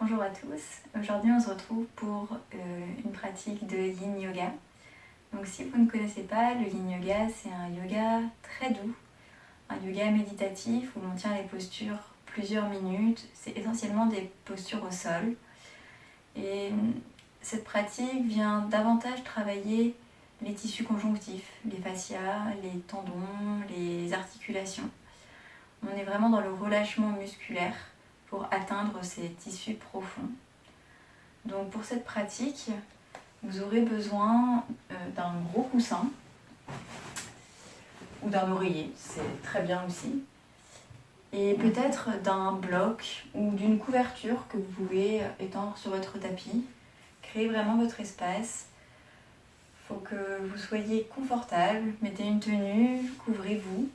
Bonjour à tous, aujourd'hui on se retrouve pour une pratique de Yin Yoga. Donc si vous ne connaissez pas, le Yin Yoga c'est un yoga très doux, un yoga méditatif où l'on tient les postures plusieurs minutes, c'est essentiellement des postures au sol. Et cette pratique vient davantage travailler les tissus conjonctifs, les fascias, les tendons, les articulations. On est vraiment dans le relâchement musculaire pour atteindre ces tissus profonds. Donc pour cette pratique, vous aurez besoin d'un gros coussin ou d'un oreiller, c'est très bien aussi. Et peut-être d'un bloc ou d'une couverture que vous pouvez étendre sur votre tapis. Créez vraiment votre espace. Il faut que vous soyez confortable, mettez une tenue, couvrez-vous.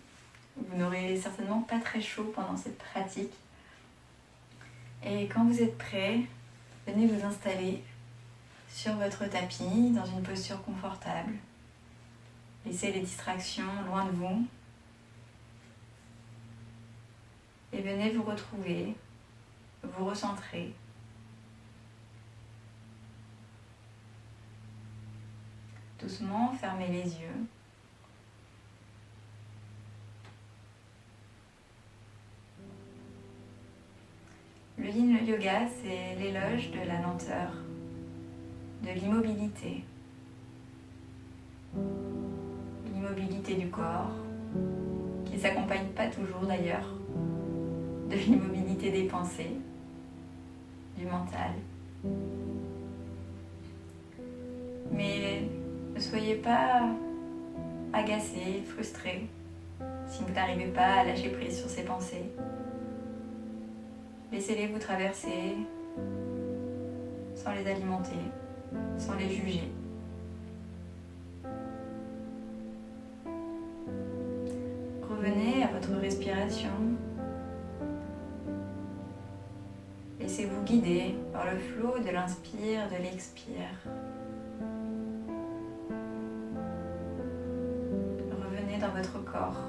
Vous n'aurez certainement pas très chaud pendant cette pratique. Et quand vous êtes prêt, venez vous installer sur votre tapis dans une posture confortable. Laissez les distractions loin de vous. Et venez vous retrouver, vous recentrer. Doucement, fermez les yeux. Le Yin Yoga, c'est l'éloge de la lenteur, de l'immobilité. L'immobilité du corps, qui ne s'accompagne pas toujours d'ailleurs, de l'immobilité des pensées, du mental. Mais ne soyez pas agacé, frustré, si vous n'arrivez pas à lâcher prise sur ces pensées. Laissez-les vous traverser sans les alimenter, sans les juger. Revenez à votre respiration. Laissez-vous guider par le flot de l'inspire, de l'expire. Revenez dans votre corps,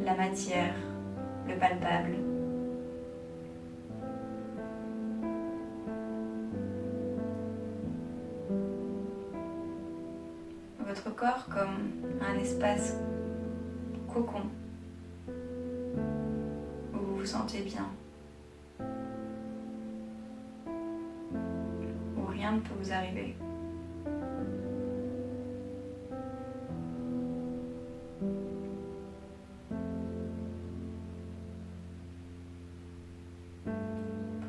la matière, le palpable. Votre corps comme un espace cocon où vous vous sentez bien, où rien ne peut vous arriver.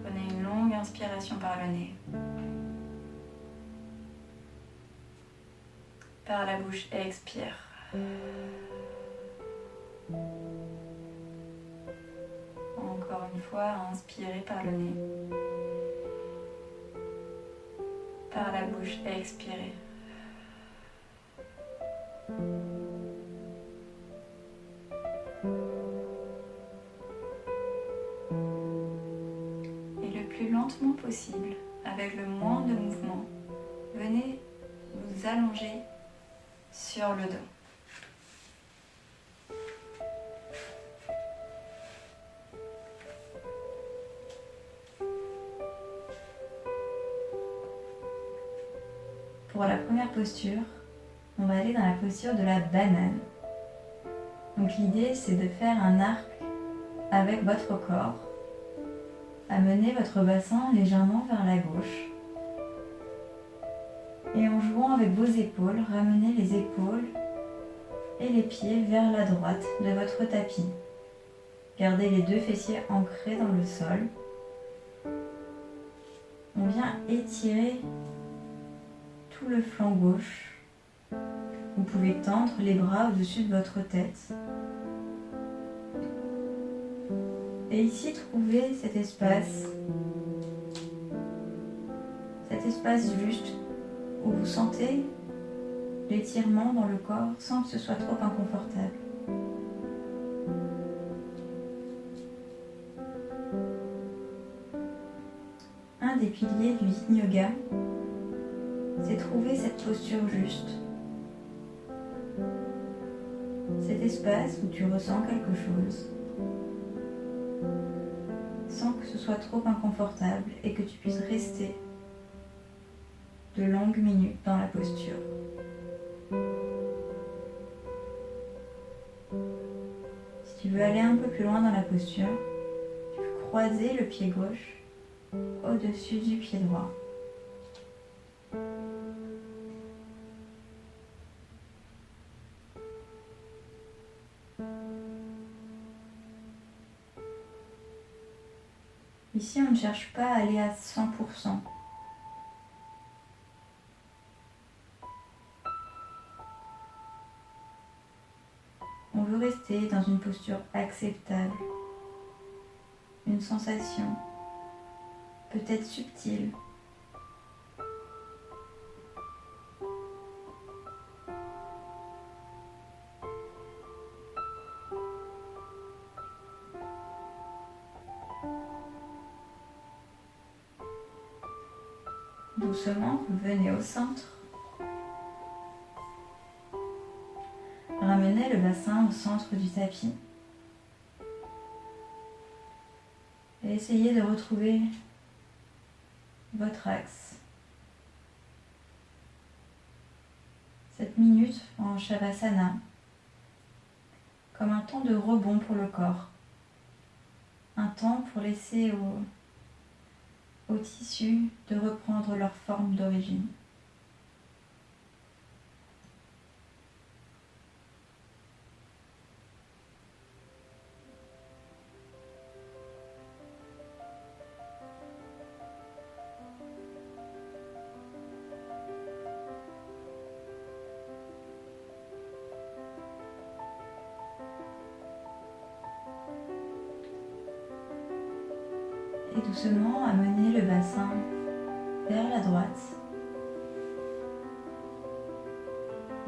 Prenez une longue inspiration par le nez. Par la bouche, expire. Encore une fois, inspirez par le nez. Par la bouche, expirez. Et le plus lentement possible, avec le moins de mouvement, venez vous allonger sur le dos. Pour la première posture, on va aller dans la posture de la banane. Donc l'idée c'est de faire un arc avec votre corps. Amenez votre bassin légèrement vers la gauche. Et en jouant avec vos épaules, ramenez les épaules et les pieds vers la droite de votre tapis. Gardez les deux fessiers ancrés dans le sol. On vient étirer tout le flanc gauche. Vous pouvez tendre les bras au-dessus de votre tête. Et ici, trouvez cet espace juste où vous sentez l'étirement dans le corps sans que ce soit trop inconfortable. Un des piliers du Yin Yoga, c'est trouver cette posture juste. Cet espace où tu ressens quelque chose sans que ce soit trop inconfortable et que tu puisses rester de longues minutes dans la posture. Si tu veux aller un peu plus loin dans la posture, tu peux croiser le pied gauche au-dessus du pied droit. Ici, on ne cherche pas à aller à 100%. On veut rester dans une posture acceptable, une sensation peut-être subtile. Doucement, venez au centre. Ramenez le bassin au centre du tapis. Et essayez de retrouver votre axe. Cette minute en Shavasana, comme un temps de rebond pour le corps. Un temps pour laisser aux tissus de reprendre leur forme d'origine. Et doucement amenez le bassin vers la droite.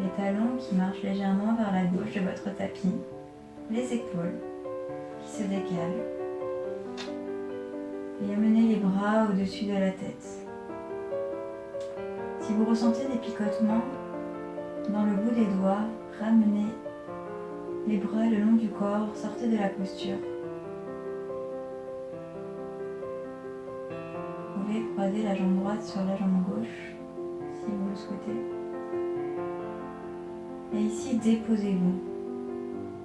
Les talons qui marchent légèrement vers la gauche de votre tapis. Les épaules qui se décalent. Et amenez les bras au-dessus de la tête. Si vous ressentez des picotements dans le bout des doigts, ramenez les bras le long du corps, sortez de la posture. Vous pouvez croiser la jambe droite sur la jambe gauche, si vous le souhaitez. Et ici, déposez-vous.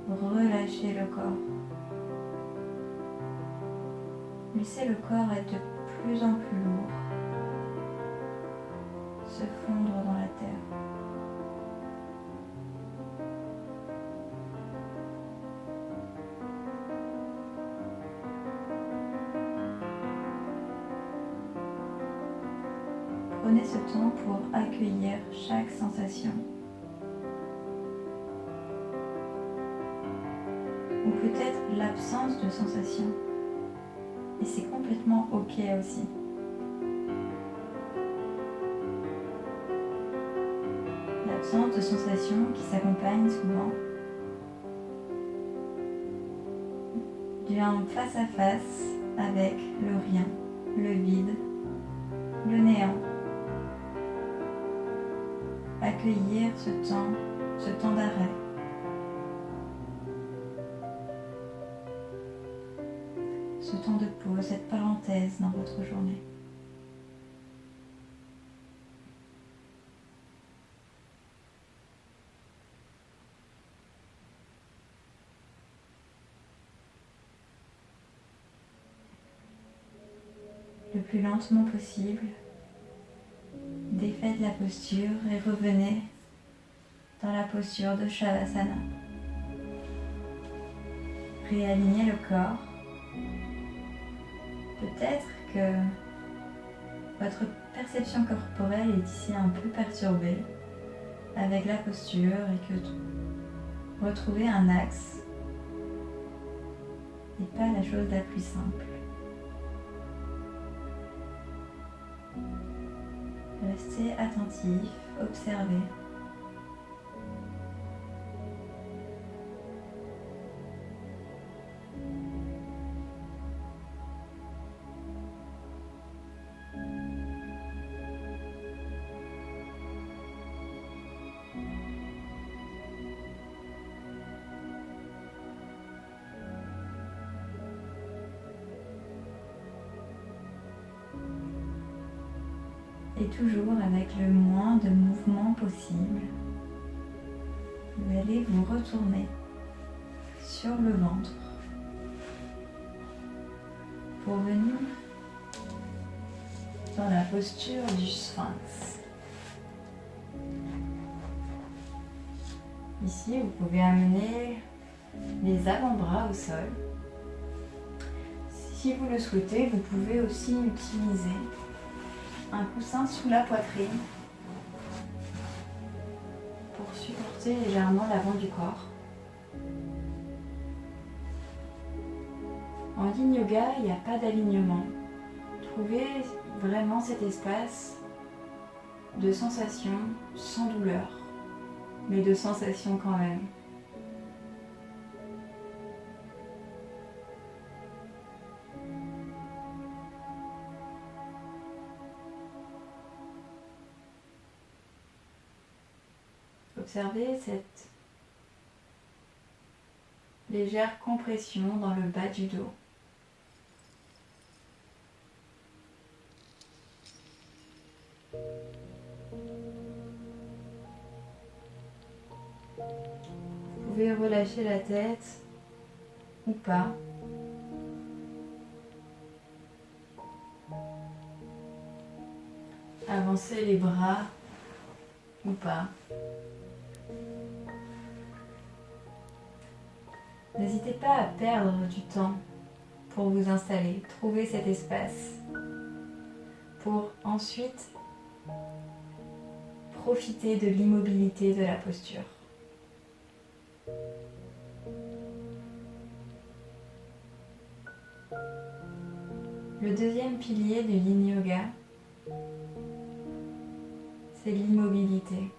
Relâchez le corps. Laissez le corps être de plus en plus lourd, se fondre dans la terre. Prenez ce temps pour accueillir chaque sensation. Ou peut-être l'absence de sensation. Et c'est complètement ok aussi. L'absence de sensation qui s'accompagne souvent d'un face à face avec le rien, le vide, le néant. Accueillir ce temps d'arrêt. Ce temps de pause, cette parenthèse dans votre journée. Le plus lentement possible, défaites la posture et revenez dans la posture de Shavasana. Réalignez le corps. Peut-être que votre perception corporelle est ici un peu perturbée avec la posture et que retrouver un axe n'est pas la chose la plus simple. Restez attentif, observez. Et toujours avec le moins de mouvement possible, vous allez vous retourner sur le ventre pour venir dans la posture du sphinx. Ici, vous pouvez amener les avant-bras au sol. Si vous le souhaitez, vous pouvez aussi utiliser un coussin sous la poitrine pour supporter légèrement l'avant du corps. En yin yoga, il n'y a pas d'alignement. Trouvez vraiment cet espace de sensation sans douleur, mais de sensation quand même. Observez cette légère compression dans le bas du dos. Vous pouvez relâcher la tête ou pas. Avancer les bras ou pas. N'hésitez pas à perdre du temps pour vous installer. Trouvez cet espace pour ensuite profiter de l'immobilité de la posture. Le deuxième pilier du Yin Yoga, c'est l'immobilité.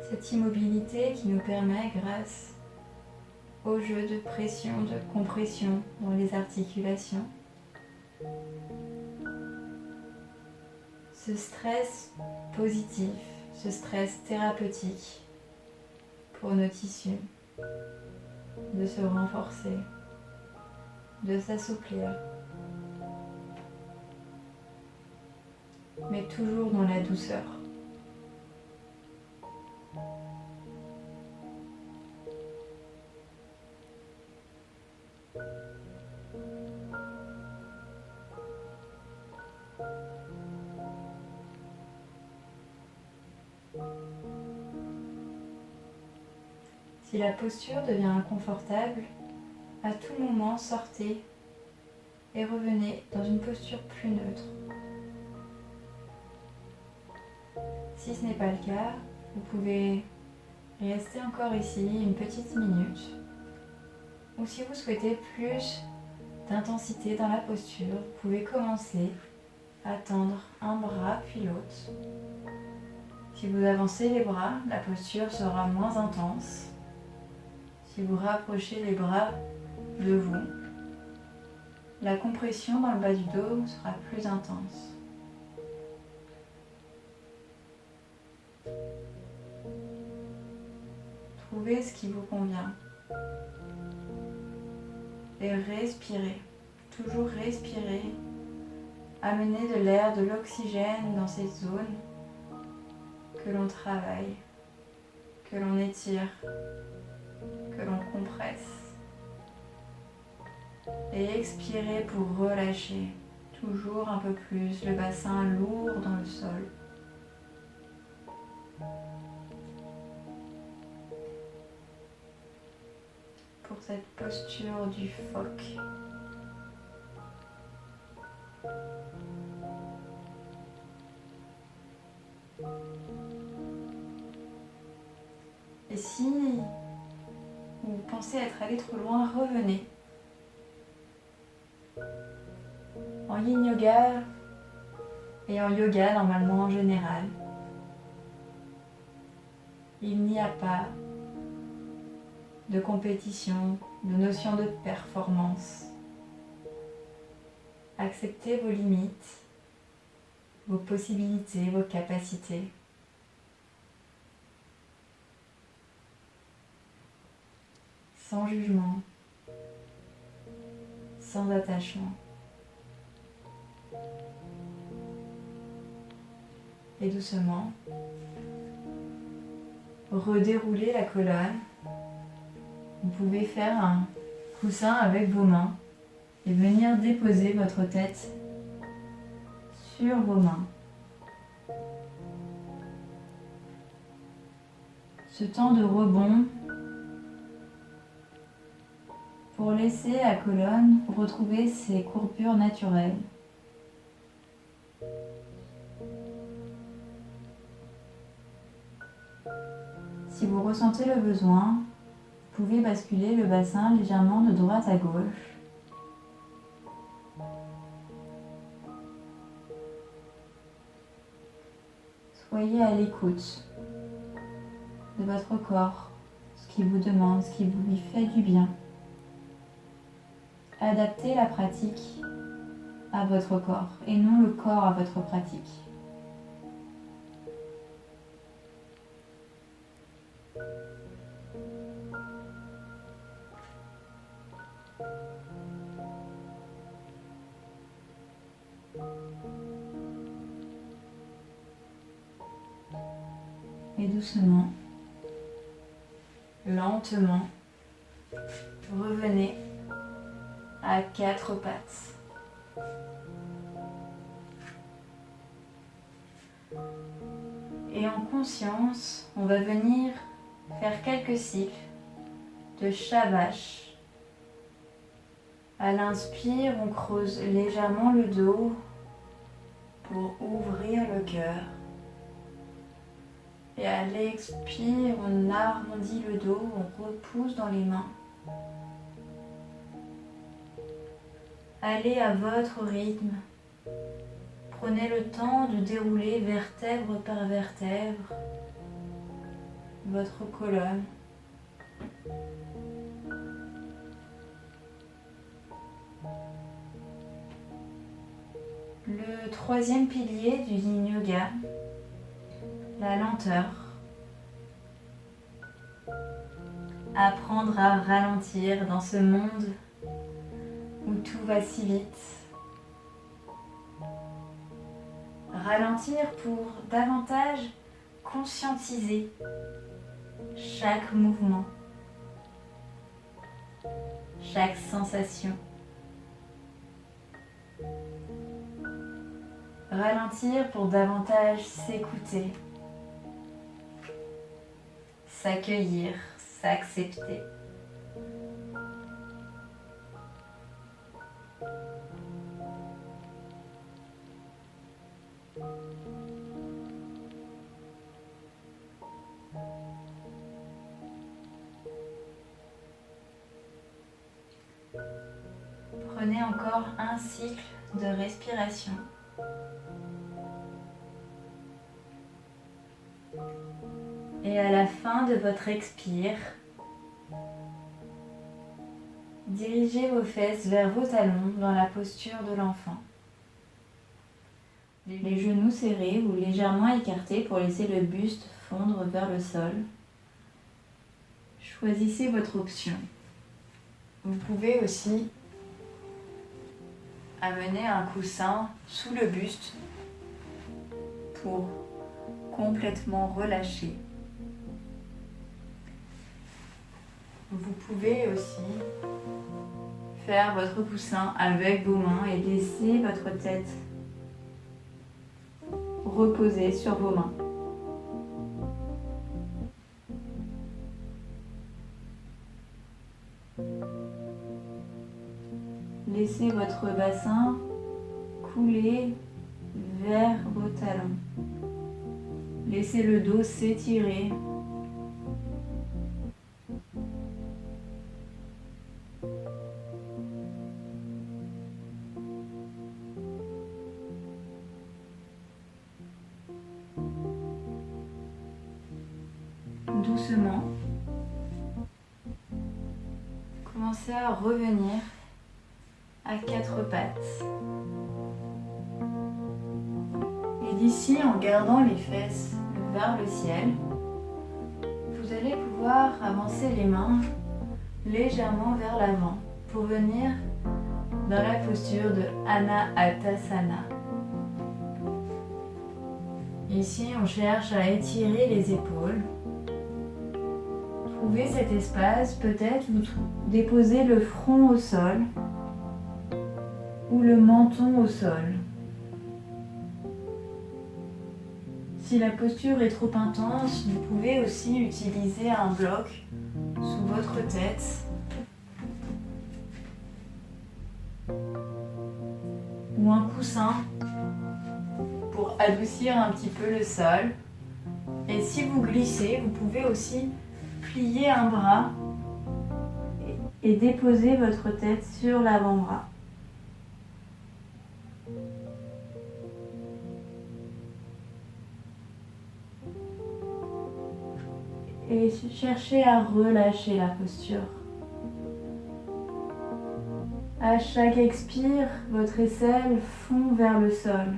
Cette immobilité qui nous permet, grâce au jeu de pression, de compression dans les articulations, ce stress positif, ce stress thérapeutique pour nos tissus, de se renforcer, de s'assouplir, mais toujours dans la douceur. Si la posture devient inconfortable, à tout moment sortez et revenez dans une posture plus neutre. Si ce n'est pas le cas, vous pouvez rester encore ici une petite minute. Ou si vous souhaitez plus d'intensité dans la posture, vous pouvez commencer à tendre un bras puis l'autre. Si vous avancez les bras, la posture sera moins intense. Si vous rapprochez les bras de vous, la compression dans le bas du dos sera plus intense. Trouvez ce qui vous convient. Et respirez. Toujours respirer. Amener de l'air, de l'oxygène dans cette zone que l'on travaille, que l'on étire, que l'on compresse. Et expirez pour relâcher. Toujours un peu plus le bassin lourd dans le sol. Pour cette posture du phoque. Et si vous pensez être allé trop loin, revenez. En yin yoga et en yoga normalement en général, il n'y a pas de compétition, de notion de performance. Acceptez vos limites, vos possibilités, vos capacités. Sans jugement, sans attachement. Et doucement, redéroulez la colonne. Vous pouvez faire un coussin avec vos mains et venir déposer votre tête sur vos mains. Ce temps de rebond pour laisser la colonne retrouver ses courbures naturelles. Si vous ressentez le besoin, vous pouvez basculer le bassin légèrement de droite à gauche. Soyez à l'écoute de votre corps, ce qui vous demande, ce qui lui fait du bien. Adaptez la pratique à votre corps et non le corps à votre pratique. Et doucement, lentement, revenez à 4 pattes. Et en conscience, on va venir faire quelques cycles de Shavash. À l'inspire, on creuse légèrement le dos pour ouvrir le cœur. Et à l'expire, on arrondit le dos, on repousse dans les mains. Allez à votre rythme. Prenez le temps de dérouler vertèbre par vertèbre votre colonne. Le troisième pilier du Yin Yoga, la lenteur. Apprendre à ralentir dans ce monde où tout va si vite. Ralentir pour davantage conscientiser chaque mouvement, chaque sensation. Ralentir pour davantage s'écouter, s'accueillir, s'accepter. Prenez encore un cycle de respiration. Et à la fin de votre expire, dirigez vos fesses vers vos talons dans la posture de l'enfant. Les genoux serrés ou légèrement écartés pour laisser le buste fondre vers le sol. Choisissez votre option. Vous pouvez aussi amener un coussin sous le buste pour complètement relâcher. Vous pouvez aussi faire votre coussin avec vos mains et laisser votre tête reposer sur vos mains. Laissez votre bassin couler vers vos talons. Laissez le dos s'étirer. Doucement, commencez à revenir à 4 pattes. Et d'ici, en gardant les fesses vers le ciel, vous allez pouvoir avancer les mains légèrement vers l'avant pour venir dans la posture de Anahatasana. Ici, on cherche à étirer les épaules. Trouvez cet espace, peut-être vous déposez le front au sol ou le menton au sol. Si la posture est trop intense, vous pouvez aussi utiliser un bloc sous votre tête ou un coussin pour adoucir un petit peu le sol. Et si vous glissez, vous pouvez aussi plier un bras et déposer votre tête sur l'avant-bras. Et cherchez à relâcher la posture. À chaque expire, votre aisselle fond vers le sol.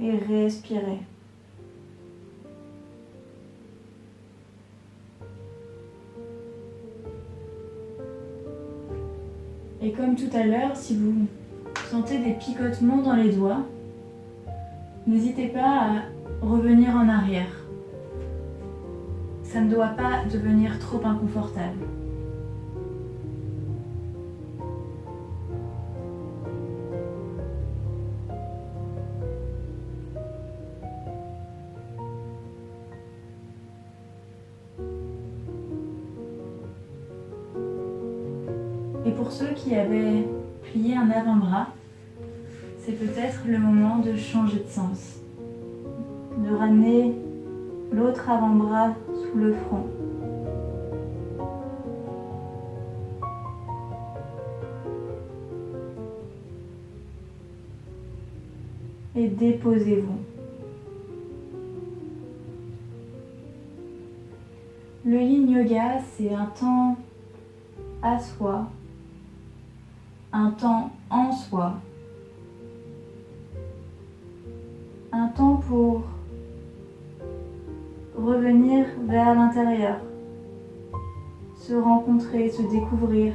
Et respirez. Et comme tout à l'heure, si vous sentez des picotements dans les doigts, n'hésitez pas à revenir en arrière. Ça ne doit pas devenir trop inconfortable. Et pour ceux qui avaient plié un avant-bras, c'est peut-être le moment de changer de sens, de ramener l'autre avant-bras sous le front. Et déposez-vous. Le Yin Yoga, c'est un temps à soi, un temps en soi, un temps pour revenir vers l'intérieur, se rencontrer, se découvrir,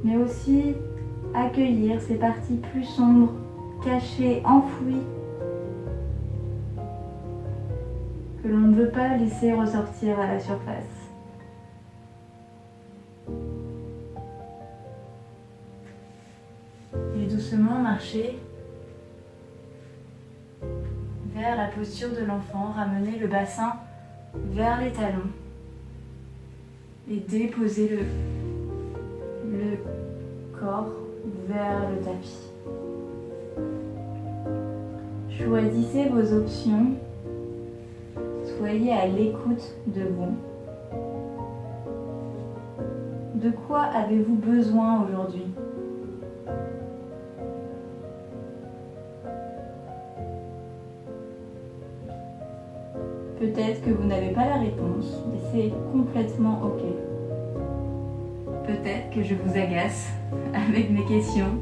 mais aussi accueillir ces parties plus sombres, cachées, enfouies, que l'on ne veut pas laisser ressortir à la surface. Et doucement marcher vers la posture de l'enfant, ramener le bassin vers les talons et déposer le corps vers le tapis. Choisissez vos options, soyez à l'écoute de vous. De quoi avez-vous besoin aujourd'hui ? Peut-être que vous n'avez pas la réponse, mais c'est complètement ok. Peut-être que je vous agace avec mes questions,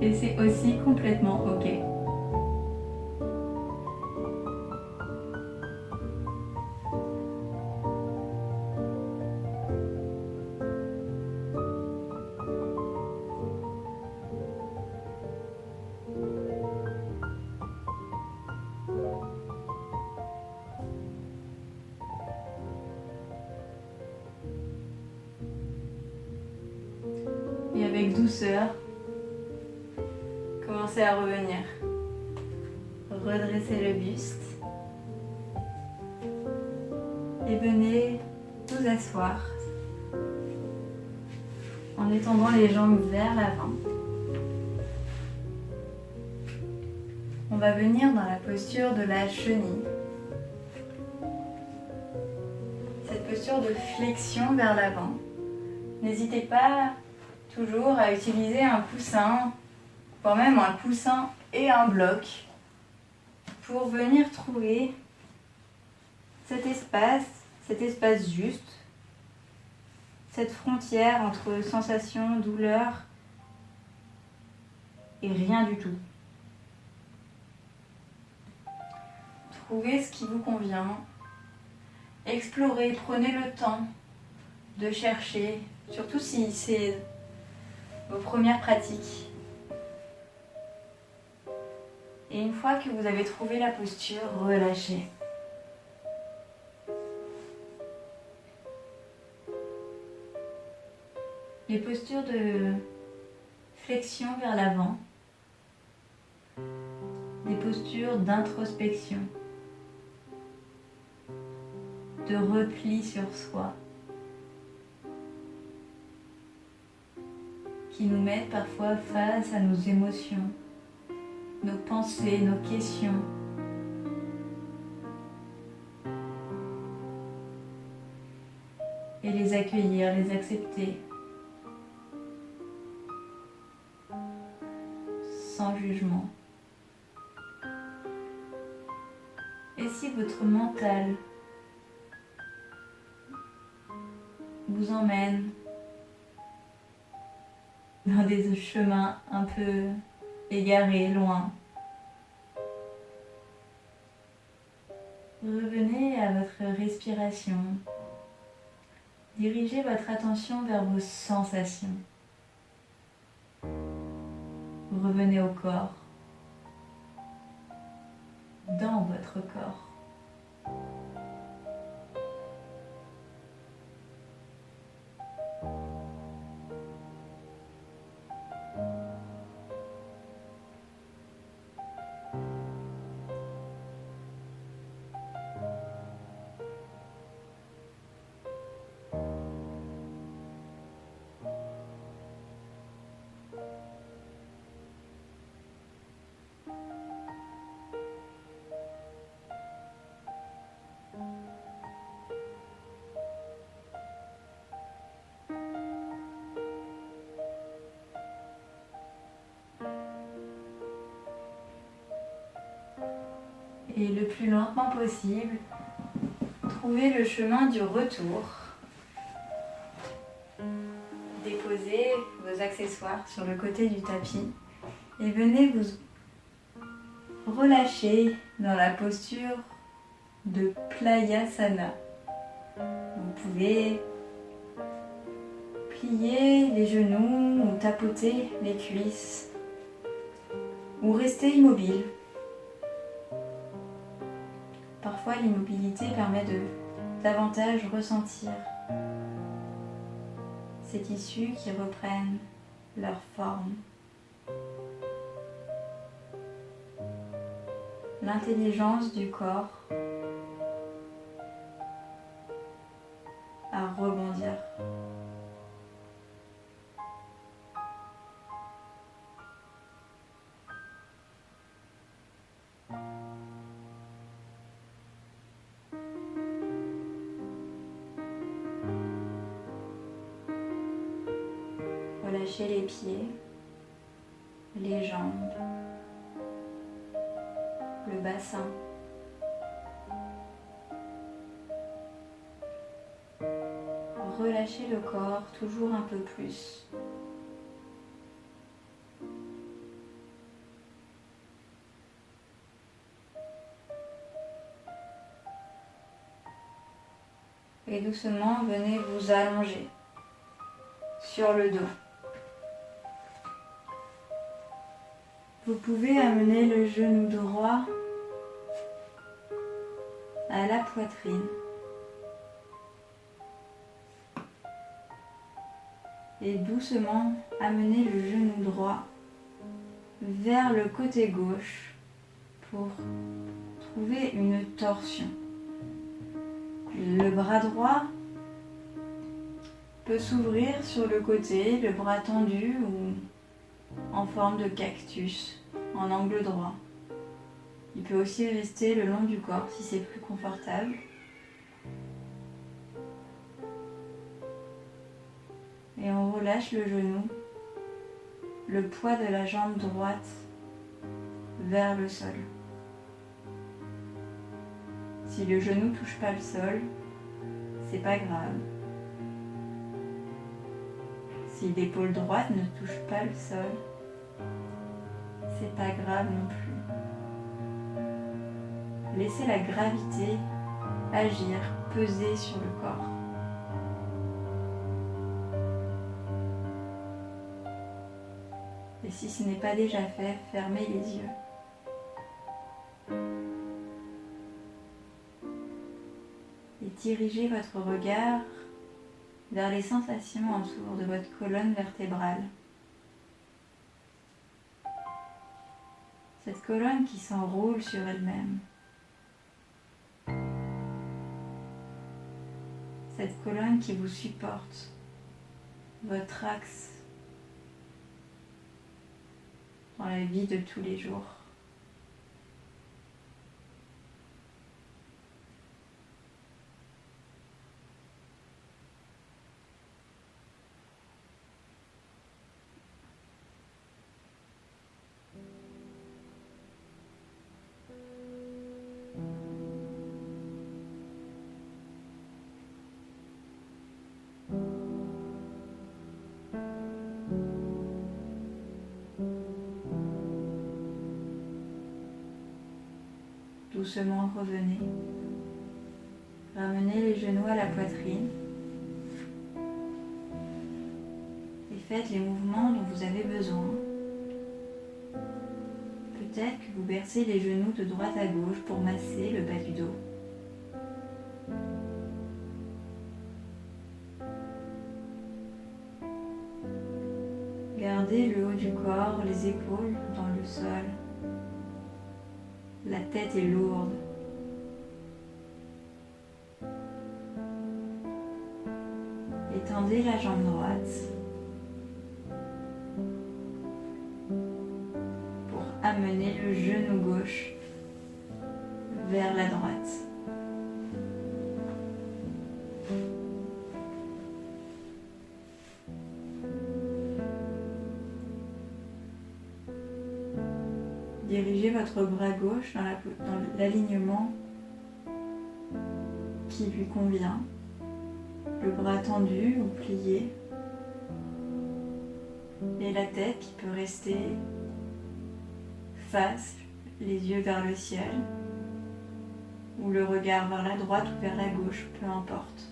et c'est aussi complètement ok. Et avec douceur, commencez à revenir. Redressez le buste. Et venez vous asseoir en étendant les jambes vers l'avant. On va venir dans la posture de la chenille. Cette posture de flexion vers l'avant. N'hésitez pas toujours à utiliser un coussin, voire même un coussin et un bloc pour venir trouver cet espace juste, cette frontière entre sensation, douleur et rien du tout. trouvez ce qui vous convient. Explorez, prenez le temps de chercher, surtout si c'est vos premières pratiques. Et une fois que vous avez trouvé la posture, relâchez. Les postures de flexion vers l'avant, des postures d'introspection, de repli sur soi, qui nous mettent parfois face à nos émotions, nos pensées, nos questions. Et les accueillir, les accepter, sans jugement. Et si votre mental vous emmène dans des chemins un peu égarés, loin, revenez à votre respiration. Dirigez votre attention vers vos sensations. Vous revenez au corps, dans votre corps. Et le plus lentement possible, trouvez le chemin du retour. Déposez vos accessoires sur le côté du tapis et venez vous relâcher dans la posture de Playasana. Vous pouvez plier les genoux ou tapoter les cuisses ou rester immobile. Parfois, l'immobilité permet de davantage ressentir ces tissus qui reprennent leur forme. L'intelligence du corps à rebondir. Relâchez les pieds, les jambes, le bassin. Relâchez le corps toujours un peu plus. Et doucement, venez vous allonger sur le dos. Vous pouvez amener le genou droit à la poitrine et doucement amener le genou droit vers le côté gauche pour trouver une torsion. Le bras droit peut s'ouvrir sur le côté, le bras tendu ou en forme de cactus, en angle droit. Il peut aussi rester le long du corps si c'est plus confortable. Et on relâche le genou, le poids de la jambe droite vers le sol. Si le genou ne touche pas le sol, c'est pas grave. Si l'épaule droite ne touche pas le sol, c'est pas grave non plus. laissez la gravité agir, peser sur le corps. Et si ce n'est pas déjà fait, fermez les yeux. Et dirigez votre regard vers les sensations autour de votre colonne vertébrale. Cette colonne qui s'enroule sur elle-même. Cette colonne qui vous supporte, votre axe dans la vie de tous les jours. Doucement revenez. Ramenez les genoux à la poitrine et faites les mouvements dont vous avez besoin. Peut-être que vous bercez les genoux de droite à gauche pour masser le bas du dos. Gardez le haut du corps, les épaules dans le sol. La tête est lourde. Étendez la jambe droite pour amener le genou gauche vers la droite. Dirigez votre bras gauche dans l'alignement qui lui convient. Le bras tendu ou plié. Et la tête qui peut rester face, les yeux vers le ciel. Ou le regard vers la droite ou vers la gauche, peu importe.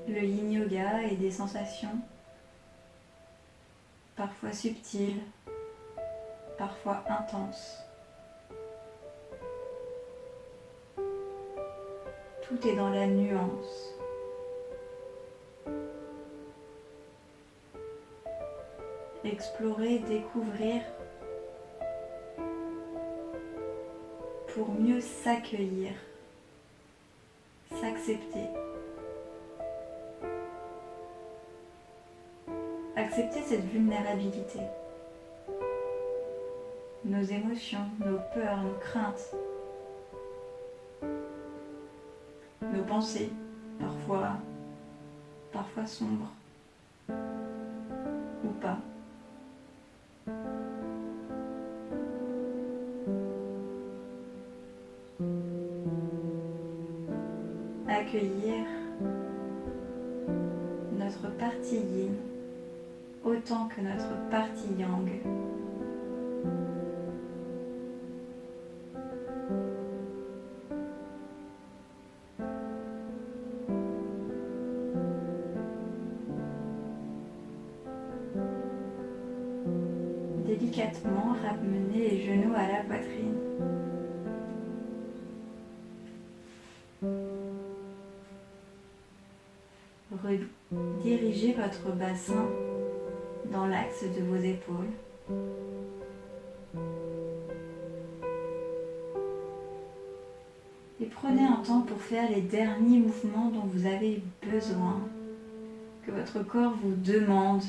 Le yin yoga est des sensations parfois subtiles, parfois intenses. Tout est dans la nuance. Explorer, découvrir pour mieux s'accueillir, s'accepter. Accepter cette vulnérabilité, nos émotions, nos peurs, nos craintes, nos pensées, parfois sombres ou pas. Accueillir notre partie yin autant que notre partie yang. Délicatement ramenez les genoux à la poitrine. Redirigez votre bassin dans l'axe de vos épaules. Et prenez un temps pour faire les derniers mouvements dont vous avez besoin, que votre corps vous demande.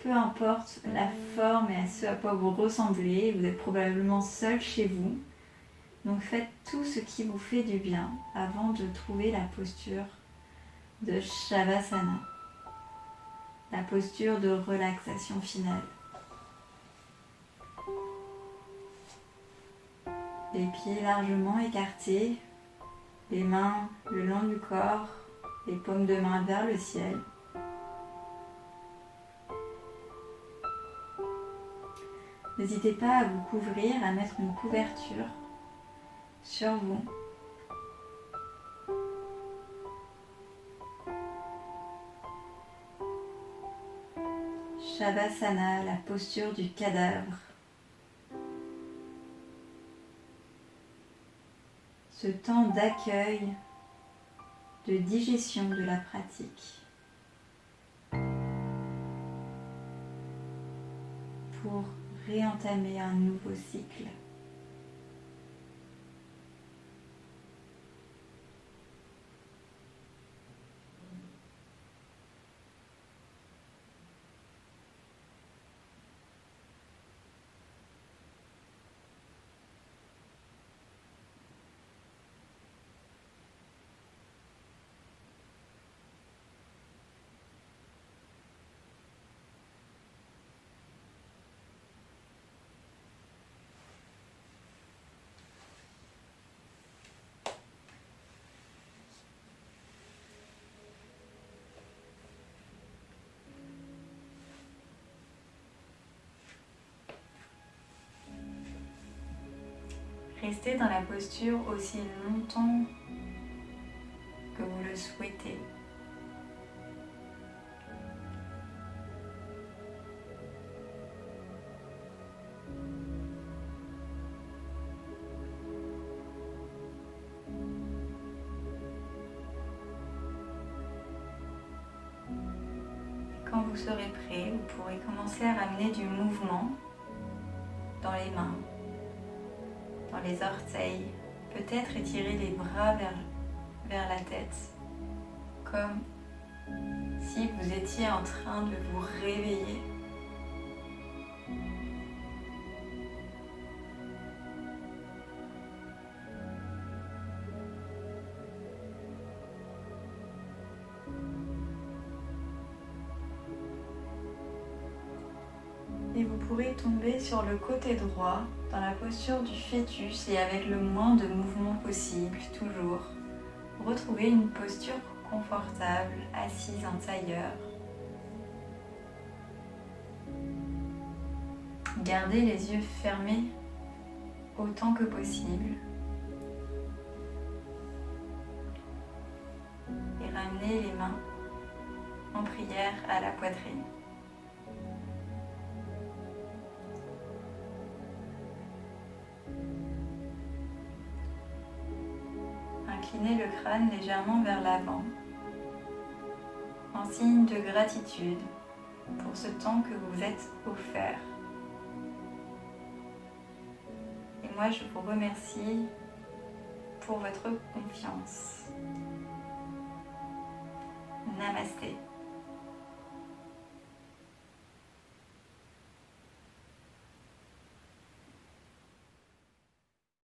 Peu importe la forme et à ce à quoi vous ressemblez, vous êtes probablement seul chez vous, Donc faites tout ce qui vous fait du bien avant de trouver la posture de Shavasana, la posture de relaxation finale. Les pieds largement écartés, les mains le long du corps, les paumes de main vers le ciel. N'hésitez pas à vous couvrir, à mettre une couverture sur vous. Shavasana, la posture du cadavre. Ce temps d'accueil, de digestion de la pratique. Pour réentamer un nouveau cycle. Restez dans la posture aussi longtemps que vous le souhaitez. Quand vous serez prêt, vous pourrez commencer à ramener du mouvement dans les mains, dans les orteils, peut-être étirer les bras vers la tête, comme si vous étiez en train de vous réveiller. Et vous pourrez tomber sur le côté droit, dans la posture du fœtus et avec le moins de mouvement possible, toujours. Retrouvez une posture confortable, assise en tailleur. Gardez les yeux fermés autant que possible. Et ramenez les mains en prière à la poitrine. Inclinez le crâne légèrement vers l'avant, en signe de gratitude pour ce temps que vous êtes offert. Et moi, je vous remercie pour votre confiance. Namasté.